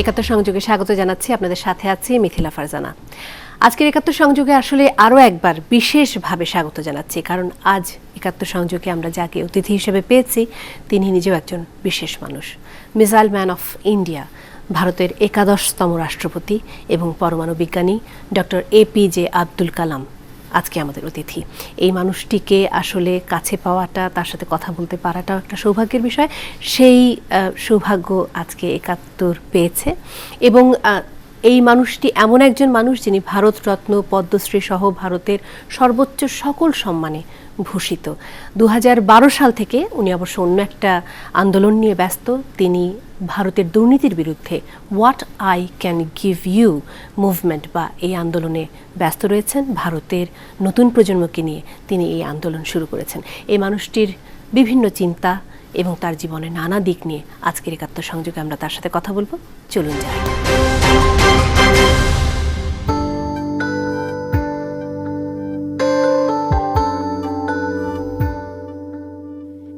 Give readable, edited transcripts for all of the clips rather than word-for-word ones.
একাত্তর সংযোগে স্বাগত জানাচ্ছি। আপনাদের সাথে আছি মিথিলা ফারজানা। আজকের একাত্তর সংযোগে আসলে আরও একবার বিশেষভাবে স্বাগত জানাচ্ছি, কারণ আজ একাত্তর সংযোগে আমরা যাকে অতিথি হিসেবে পেয়েছি তিনি নিজেও একজন বিশেষ মানুষ। মিসাইল ম্যান অফ ইন্ডিয়া, ভারতের 11তম রাষ্ট্রপতি এবং পরমাণু বিজ্ঞানী ডক্টর APJ আব্দুল কালাম আজকে আমাদের অতিথি। এই মানুষটিকে আসলে কাছে পাওয়াটা, তার সাথে কথা বলতে পারাটাও একটা সৌভাগ্যের বিষয়। সেই সৌভাগ্য আজকে একাত্তর পেয়েছে এবং এই মানুষটি এমন একজন মানুষ যিনি ভারতরত্ন, পদ্মশ্রী সহ ভারতের সর্বোচ্চ সকল সম্মানে ভূষিত। 2012 সাল থেকে উনি অবশ্য অন্য একটা আন্দোলন নিয়ে ব্যস্ত। তিনি ভারতের দুর্নীতির বিরুদ্ধে what I can give you movement বা এই আন্দোলনে ব্যস্ত রয়েছেন। ভারতের নতুন প্রজন্মকে নিয়ে তিনি এই আন্দোলন শুরু করেছেন। এই মানুষটির বিভিন্ন চিন্তা এবং তার জীবনের নানা দিক নিয়ে আজকের একাত্তর সংযোগে আমরা তার সাথে কথা বলবো। চলুন যাই।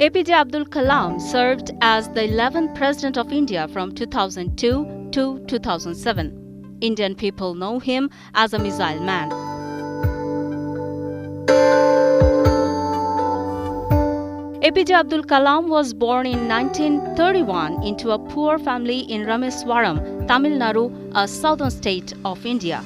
APJ Abdul Kalam served as the 11th President of India from 2002 to 2007. Indian people know him as a missile man. APJ Abdul Kalam was born in 1931 into a poor family in Rameswaram, Tamil Nadu, a southern state of India.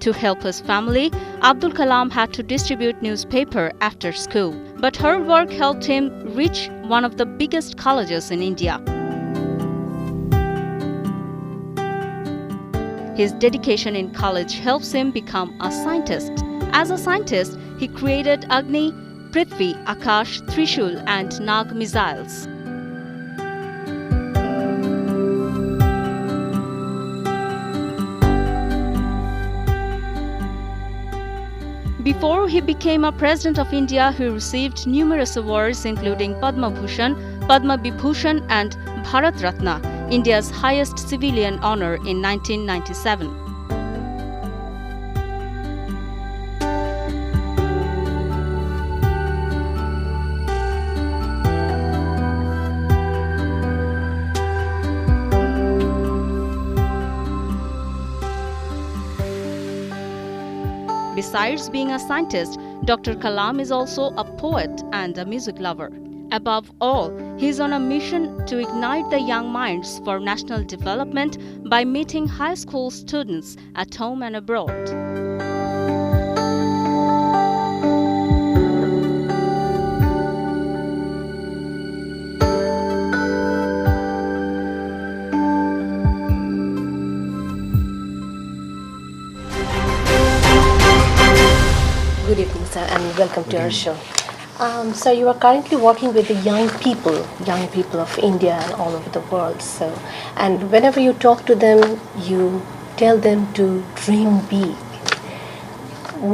To help his family, Abdul Kalam had to distribute newspaper after school, but her work helped him reach one of the biggest colleges in India. His dedication in college helps him become a scientist. As a scientist, he created Agni, Prithvi, Akash, Trishul and Nag missiles. Before he became a President of India, he received numerous awards including Padma Bhushan, Padma Vibhushan and Bharat Ratna, India's highest civilian honor in 1997. Besides being a scientist, Dr. Kalam is also a poet and a music lover. Above all, he is on a mission to ignite the young minds for national development by meeting high school students at home and abroad. Good evening, sir, and welcome to our show. Sir, you are currently working with the young people of India and all over the world. And whenever you talk to them, you tell them to dream big.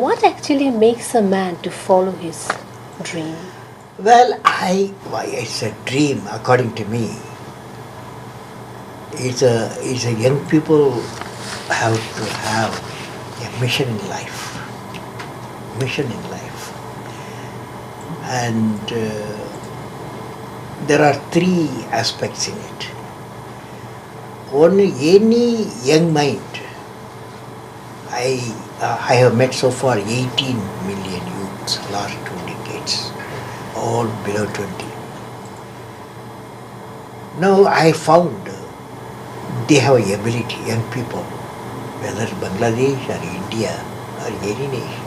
What actually makes a man to follow his dream? Well, it's a dream, according to me. It's a young people have to have a mission in life. And there are three aspects in it. One, any young mind. I have met so far 18 million youths last 2 decades, all below 20. Now I found they have a ability, young people, whether Bangladesh or India or any nation.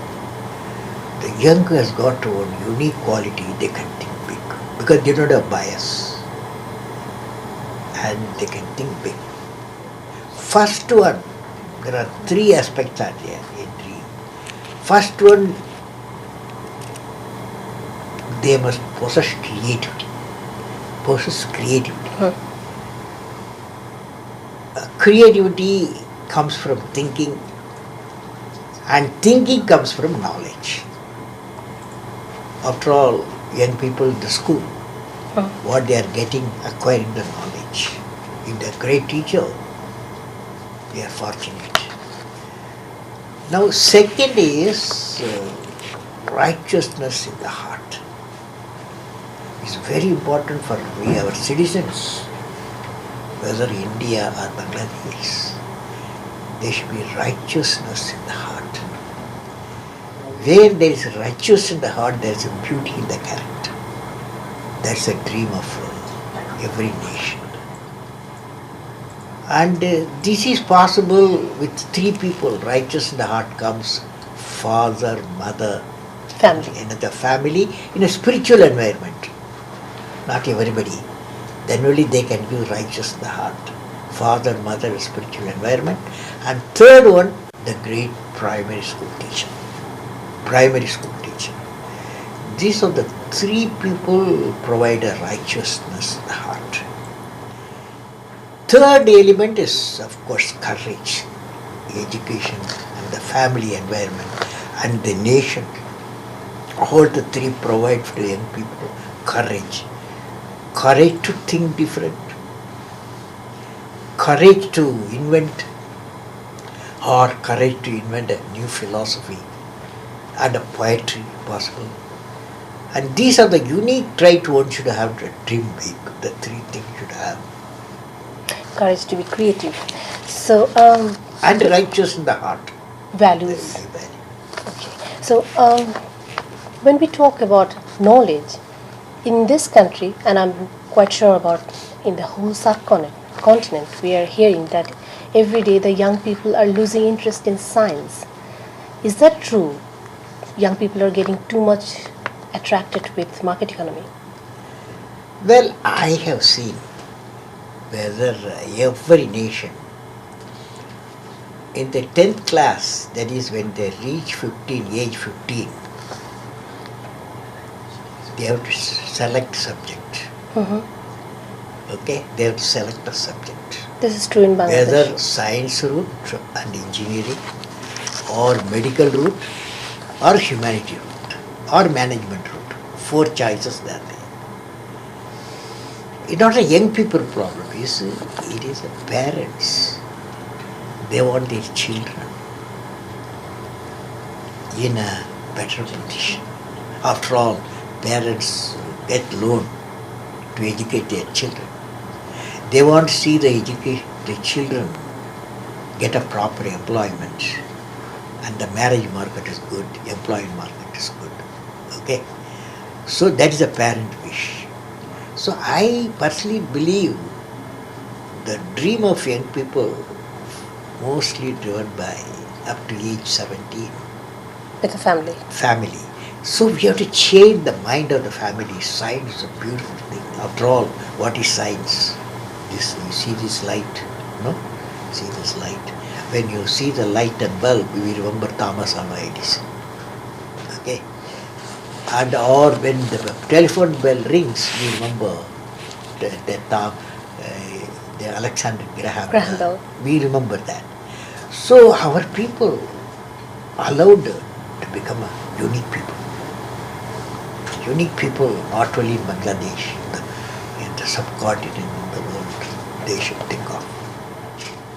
The young has got one unique quality, they can think big because they don't have bias and they can think big. First one, there are three aspects are there in dream. First one, they must possess creativity. Creativity comes from thinking, and thinking comes from knowledge. After all, young people in the school, what they are getting, acquiring the knowledge. If they are a great teacher, they are fortunate. Now, second is righteousness in the heart. is very important for we, our citizens, whether India or Bangladesh. There should be righteousness in the heart. Where there is righteousness in the heart, there is a beauty in the character. That's a dream of every nation. And this is possible with three people. Righteous in the heart comes father, mother, Family. another family in a spiritual environment. Not everybody. Then only they can give righteous in the heart. Father, mother, spiritual environment. And third one, the great primary school teacher. Primary school teacher. These are the three people provide a righteousness in the heart. Third element is, of course, courage, education and the family environment and the nation. All the three provide for the young people courage. Courage to think different. Courage to invent, or courage to invent a new philosophy and a poetry possible. And these are the unique trait one should have to dream big. The three things should have. Courage to be creative. So, And righteous in the heart. values. Very value. Okay. So, when we talk about knowledge in this country, and I'm quite sure about in the whole subcontinent, we are hearing that every day the young people are losing interest in science. Is that true? Young people are getting too much attracted with market economy. Well, I have seen whether every nation in the 10th class, that is when they reach age 15, they have to select subject. Okay, they have to select a subject. This is true in Bangladesh. Whether science route and engineering, or medical route, or humanity route, or management route. 4 choices that there. It's not a young people problem, it is the parents. They want their children in a better position. After all, parents get loan to educate their children. They want to see the children get a proper employment, and the marriage market is good, employment market is good. Okay? So that is a parent wish. So I personally believe the dream of young people mostly driven by up to age 17. With a family. Family. So we have to change the mind of the family. Science is a beautiful thing. After all, what is science? You see this light, no? See this light. When you see the light and bulb, you will remember Thomas Alva Edison. Okay? And or when the telephone bell rings, you remember the Alexander Graham Bell. We remember that. So our people allowed to become a unique people. Unique people not only in Bangladesh, in the subcontinent, in the world, they should think of.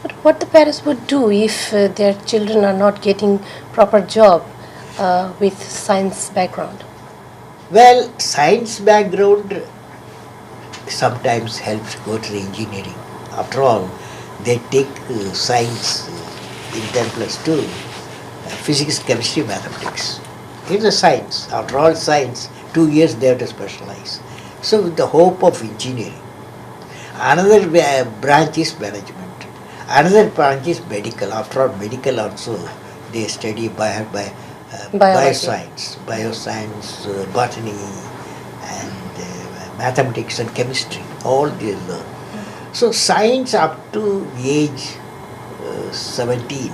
But what the parents would do if their children are not getting proper job with science background? Well, science background sometimes helps go to the engineering. After all, they take science in 10 plus 2, physics, chemistry, mathematics. It's a science. After all science, 2 years they have to specialize. So with the hope of engineering. Another branch is management. Another branch is medical. After all, medical also they study bioscience, botany, and mathematics and chemistry. All they learn. So science up to age 17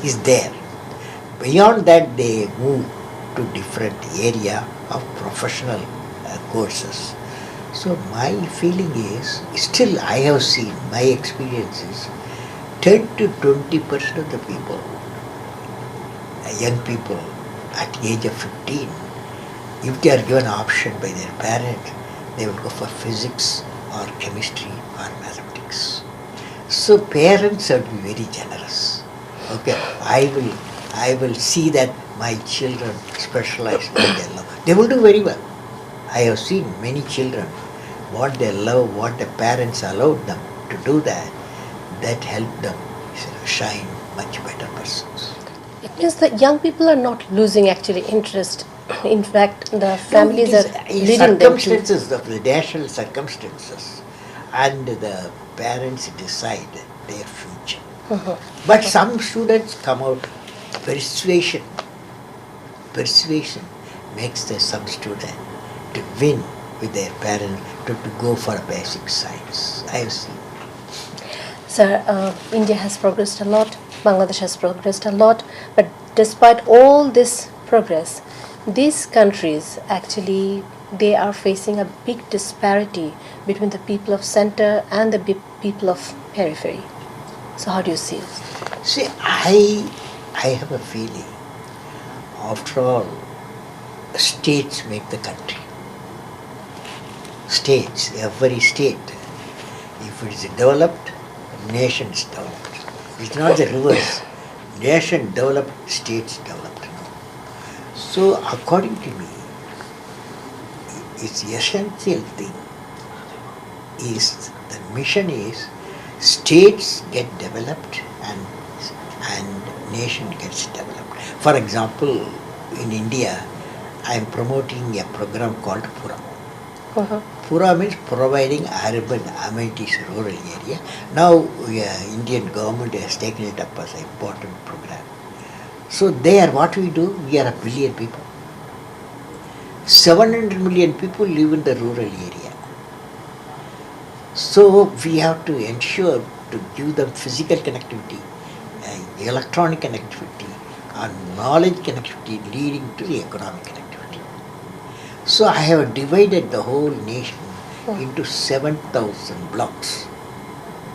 is there. Beyond that, they move to different area of professional courses. So my feeling is, still I have seen, my experience is, 10 to 20% of the people, young people at the age of 15, if they are given option by their parent, they will go for physics or chemistry or mathematics. So parents have to be very generous. Okay, I will see that my children specialize in their love. They will do very well. I have seen many children, what they love, what their parents allowed them to do that helped them shine much better persons. It means that young people are not losing actually interest. In fact, the families No, are it leading is them to. circumstances of the national circumstances, and the parents decide their future. But some students come out persuasion makes some student to win with their parents to go for basic science. I have seen. Sir, India has progressed a lot, Bangladesh has progressed a lot, but despite all this progress, these countries actually, they are facing a big disparity between the people of center and the people of periphery. So how do you see it? See, I have a feeling, after all, states make the country. States, every state, if it is developed, nation is developed. It's not the reverse. Nation developed, states developed. So according to me, its essential thing is, the mission is, states get developed and nation gets developed. For example, in India, I am promoting a program called Pura. Pura means providing urban amenities rural area. Now Indian government has taken it up as an important program. So there what we do, we are a billion people. 700 million people live in the rural area. So we have to ensure to give them physical connectivity, electronic connectivity, and knowledge connectivity leading to the economic connectivity. So I have divided the whole nation into 7,000 blocks,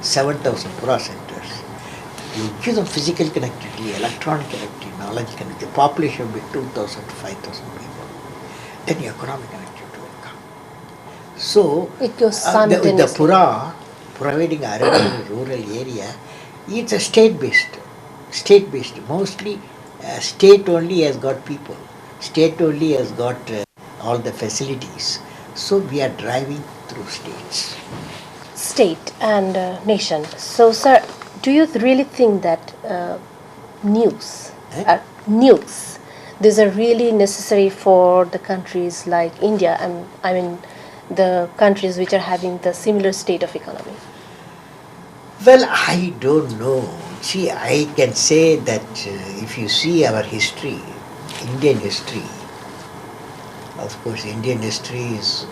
7,000 Pura centers. You give them physical connectivity, electronic connectivity, knowledge connectivity. The population will be 2,000 to 5,000 people. Then economic connectivity will come. So It goes the simultaneously. Pura, providing urban and rural area, it's a state-based. Mostly state only has got people. State only has got all the facilities. So we are driving through states. State and nation. So, sir, do you really think that nukes, these are really necessary for the countries like India, and I mean the countries which are having the similar state of economy? Well, I don't know. See, I can say that if you see our history, Indian history, of course, Indian history is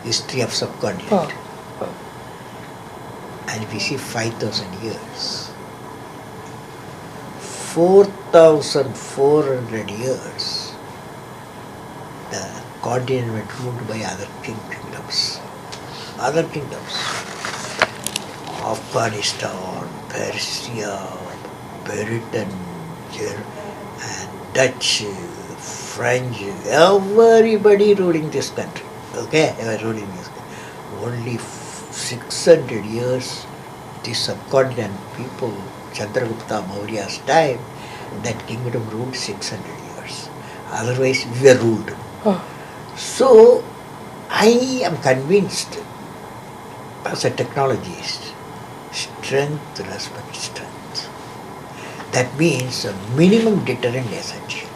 history of subcontinent. And if you see 5,000 years, 4,400 years, the continent went ruled by other kingdoms. Afghanistan, Persia, Britain, and Dutch, French, everybody ruling this country. Okay, they were ruling this country. Only 600 years, the subcontinent people, Chandragupta Maurya's time, that kingdom ruled 600 years. Otherwise, we were ruled. So, I am convinced, as a technologist, strength respects strength. That means a minimum deterrent essential.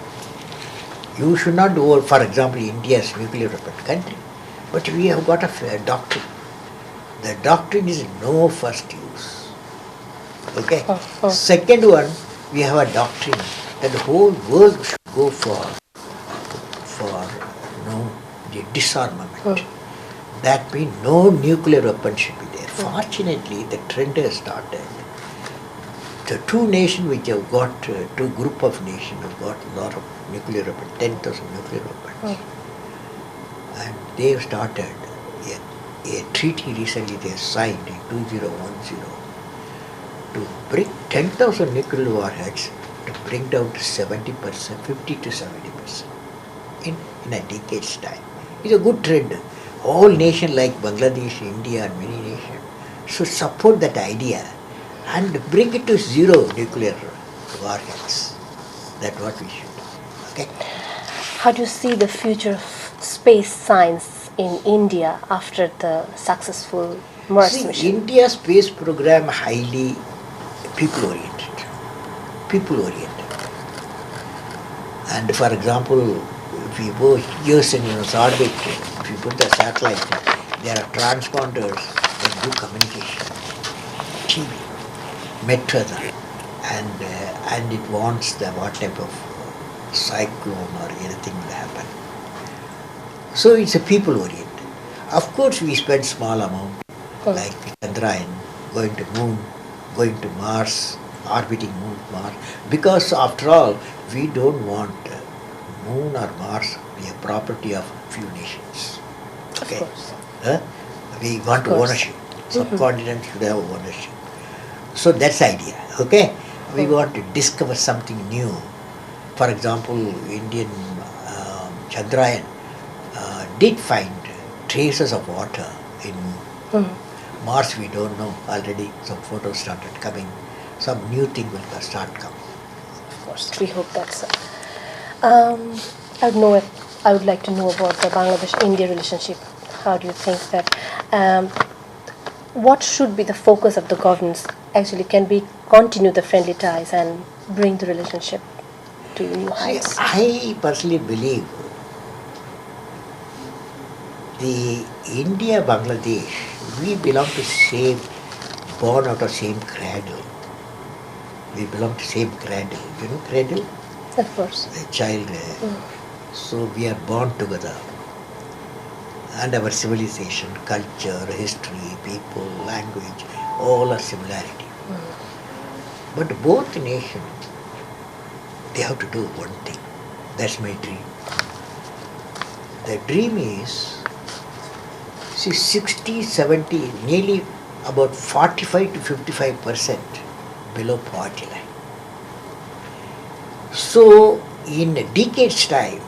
You should not do, for example, India is a nuclear weapon country, but we have got a doctrine. The doctrine is no first use. Okay? Second one, we have a doctrine that the whole world should go for the disarmament. That means no nuclear weapon should be there. Fortunately, the trend has started. The two nations which have got, two group of nations have got a lot of nuclear weapons, 10,000 nuclear weapons. And they have started a treaty recently they signed in 2010 to bring 10,000 nuclear warheads to bring down to 70%, 50 to 70% in a decade's time. It's a good trend. All nations like Bangladesh, India and many nations should support that idea and bring it to zero nuclear warheads. That's what we should do. Okay? How do you see the future of space science in India after the successful Mars See, mission? India's space program highly people-oriented. People-oriented. And for example, if we go years in its orbit, if you put the satellite, there are transponders that do communication, TV, met weather, and it wants the what type of cyclone or anything will happen. So it's a people-oriented. Of course, we spend small amount, like Chandrayaan, going to moon, going to Mars, orbiting moon, Mars, because after all, we don't want moon or Mars to be a property of few nations. Okay, Of course. We want course. ownership. Subcontinent should have ownership. So that's the idea. Okay, we want to discover something new. For example, Indian Chandrayaan did find traces of water in moon. Mars we don't know. Already some photos started coming. Some new thing will start coming. Of course, we hope that's. I would like to know about the Bangladesh-India relationship. How do you think that? What should be the focus of the governance? Actually, can we continue the friendly ties and bring the relationship to new heights? I personally believe the India-Bangladesh, we belong to same, born out of same cradle. We belong to same cradle. You know cradle? Of course. The child. So we are born together. And our civilization, culture, history, people, language, all are similarity. But both nations, they have to do one thing. That's my dream. The dream is, see, 60, 70, nearly about 45 to 55% below poverty line. So, in a decade's time,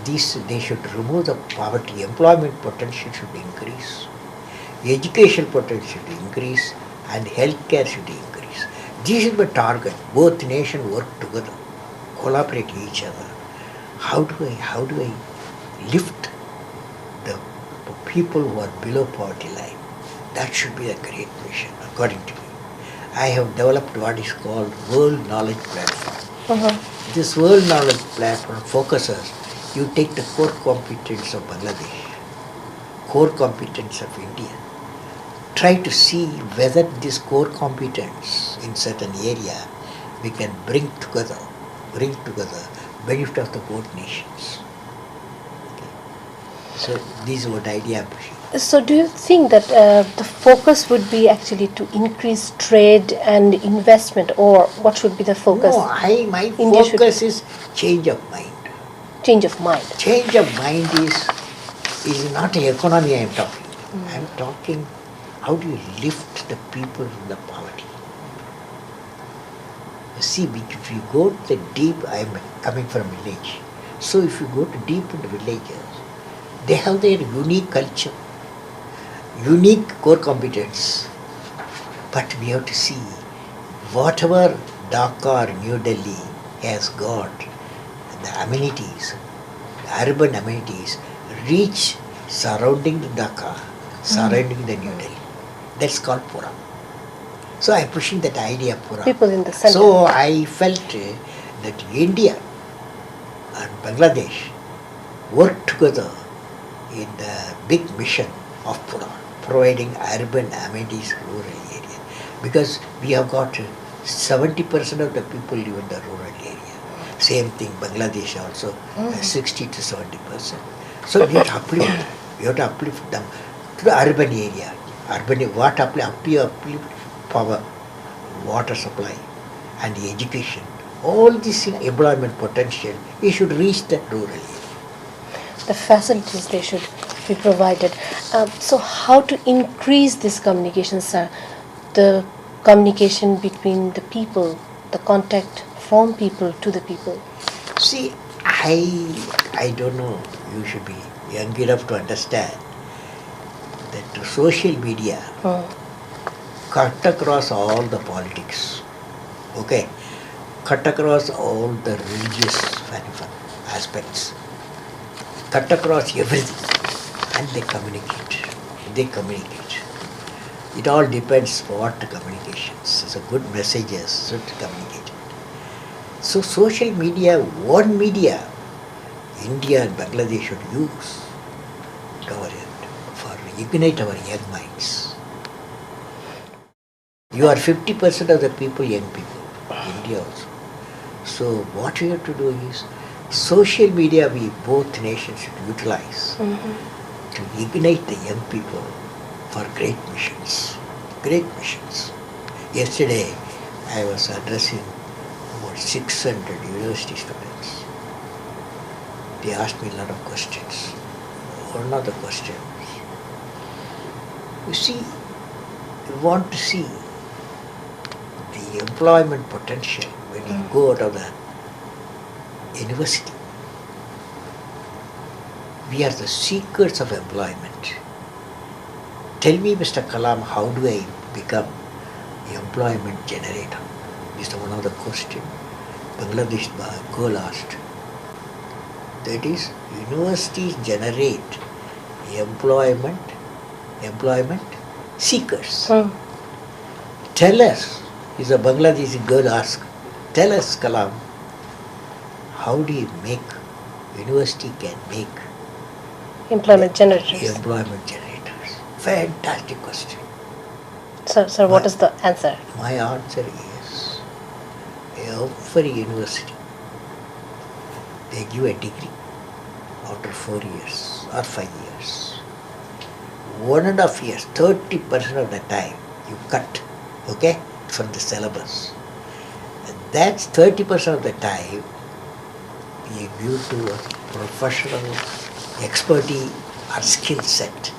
they should remove the poverty, employment potential should increase, education potential should increase, and healthcare should increase. This is the target. Both nations work together, collaborate each other. How do I lift the people who are below poverty line? That should be a great mission, according to me. I have developed what is called World Knowledge Platform. This World Knowledge Platform focuses, you take the core competence of Bangladesh, core competence of India, try to see whether this core competence in certain area we can bring together benefit of the both nations. Okay. So this is what idea I'm pushing. So, do you think that the focus would be actually to increase trade and investment, or what should be the focus? No, my India focus is change of mind. Change of mind. Change of mind is not an economy I am talking. I am talking how do you lift the people from the poverty. See, if you go to the deep, I am coming from village. So if you go to deep in the villages, they have their unique culture, unique core competence. But we have to see whatever Dhaka or New Delhi has got, the amenities, the urban amenities, reach surrounding the Dhaka, surrounding the New Delhi. That's called Pura. So I'm pushing that idea of Pura. People in the center. So I felt that India and Bangladesh work together in the big mission of Pura, providing urban amenities rural area. Because we have got 70% of the people live in the rural area. Same thing, Bangladesh also, 60 to 70%. So we have to uplift. We have to uplift them to the urban area. Urban, what uplift power, water supply, and the education. All this employment potential, we should reach the rural area. The facilities they should be provided. So, how to increase this communication, sir? The communication between the people, the contact from people to the people. See, I don't know, you should be young enough to understand that social media cut across all the politics, okay, cut across all the religious aspects. cut across everything, and they communicate. They communicate. It all depends what the communications. So good messages should communicate. So social media, one media, India and Bangladesh should use for ignite our young minds. You are 50% of the people, young people, India also. So what we have to do is, social media we both nations should utilize to ignite the young people for great missions. Great missions. Yesterday I was addressing about 600 university students. They asked me a lot of questions. One of the questions, you see, you want to see the employment potential when you go out of the university. We are the seekers of employment. Tell me, Mr. Kalam, how do I become employment generator? This is one of the questions Bangladesh girl asked. That is, universities generate employment seekers. Tell us, is a Bangladeshi girl asked, tell us, Kalam, how do you make, university can make employment generators? Employment generators. Fantastic question. Sir, what is the answer? My answer is, every university, they give a degree after 4 years or 5 years. 1.5 years, 30% of the time you cut, okay, from the syllabus. And that's 30% of the time you give to a professional expertise or skill set.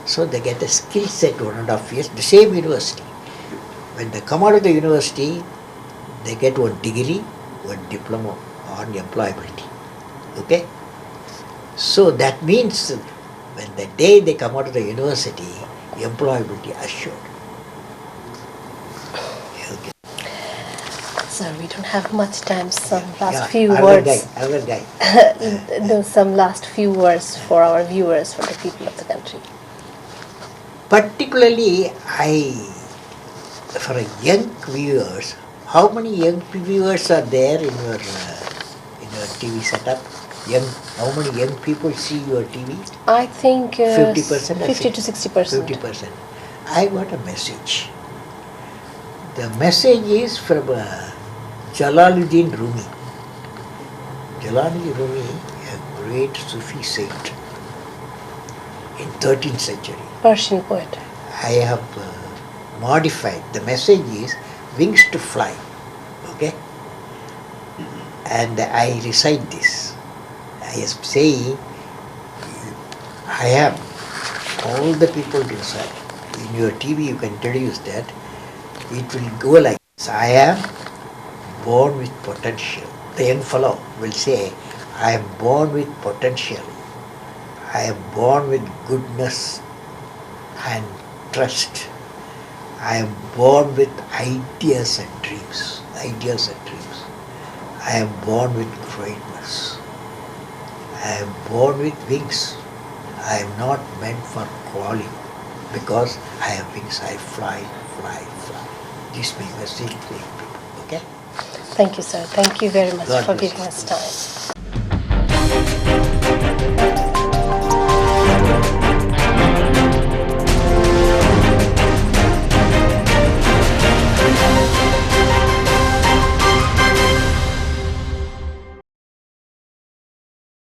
So they get a skill set 1.5 years, the same university. When they come out of the university, they get one degree, one diploma on employability. Okay? So that means when the day they come out of the university, employability assured. Okay. Sir, we don't have much time. Some last Yeah, few another words. guy. No, some last few words for our viewers, for the people of the country. Particularly, for young viewers, how many young viewers are there in your TV setup? How many young people see your TV? I think 50%? 50 to 60%. 50%. I got a message. The message is from Jalaluddin Rumi. Jalaluddin Rumi, a great Sufi saint in 13th century. Persian poet. I have modified. The message is wings to fly. Okay? And I recite this. I am saying, I am all the people inside. In your TV you can introduce that. It will go like this. I am born with potential. The young fellow will say, I am born with potential. I am born with goodness and trust. I am born with ideas and dreams. Ideas and dreams. I am born with greatness. I am born with wings. I am not meant for crawling because I have wings. I fly, fly, fly. This is my message to people. Okay? Thank you, sir. Thank you very much God for bless giving you. us time.